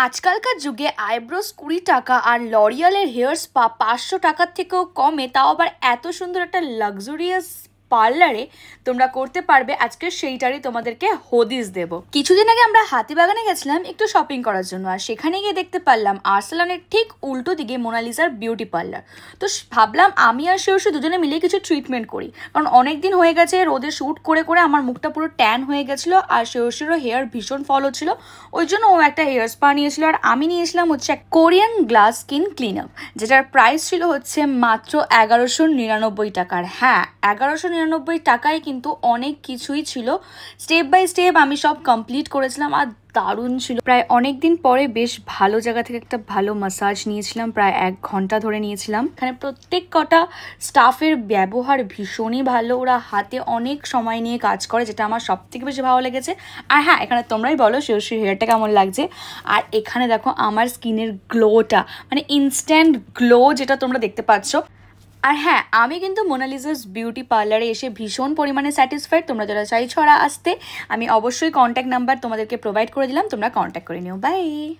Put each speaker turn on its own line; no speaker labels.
আজকালকার যুগে আইব্রোস 20 টাকা আর লরিয়ালের হেয়ার স্পা 500 টাকার থেকেও কমে, তাও আবার এত সুন্দর একটা লাক্সুরিয়াস পার্লারে তোমরা করতে পারবে। আজকে সেইটারই তোমাদেরকে হদিস দেব। কিছুদিন আগে আমরা হাতিবাগানে গেছিলাম একটু শপিং করার জন্য, আর সেখানে গিয়ে দেখতে পারলাম আর্সেলানের ঠিক উল্টো দিকে মোনালিসার বিউটি পার্লার। তো ভাবলাম আমি আর শিউশু দুজনে মিলে কিছু ট্রিটমেন্ট করি, কারণ অনেক দিন হয়ে গেছে রোদে শ্যুট করে করে আমার মুখটা পুরো ট্যান হয়ে গেছিলো, আর শিউশুরও হেয়ার ভীষণ ফল হচ্ছিল। ওই জন্য ও একটা হেয়ার স্পা নিয়েছিল, আর আমি নিয়েছিলাম হচ্ছে Korean glass skin clean up, যেটার প্রাইস ছিল হচ্ছে মাত্র 1199 টাকার। হ্যাঁ, 1199 টাকায় কিন্তু অনেক কিছুই ছিল। স্টেপ বাই স্টেপ আমি সব কমপ্লিট করেছিলাম, আর দারুণ ছিল। প্রায় অনেক দিন পরে বেশ ভালো জায়গা থেকে একটা ভালো ম্যাসাজ নিয়েছিলাম, প্রায় 1 ঘন্টা ধরে নিয়েছিলাম। এখানে প্রত্যেক কটা স্টাফের ব্যবহার ভীষণই ভালো, ওরা হাতে অনেক সময় নিয়ে কাজ করে, যেটা আমার সব থেকে বেশি ভালো লেগেছে। আর হ্যাঁ, এখানে তোমরাই বলো শিউশির হেয়ারটা কেমন লাগছে। আর এখানে দেখো আমার স্কিনের গ্লোটা, মানে ইনস্ট্যান্ট গ্লো যেটা তোমরা দেখতে পাচ্ছ। আর হ্যাঁ, আমি কিন্তু মোনালিসাস বিউটি পার্লারে এসে ভীষণ পরিমাণে স্যাটিসফাইড। তোমরা যারা চাইছো আসতে, আমি অবশ্যই কন্ট্যাক্ট নাম্বার তোমাদেরকে প্রোভাইড করে দিলাম, তোমরা কন্ট্যাক্ট করে নিও। বাই।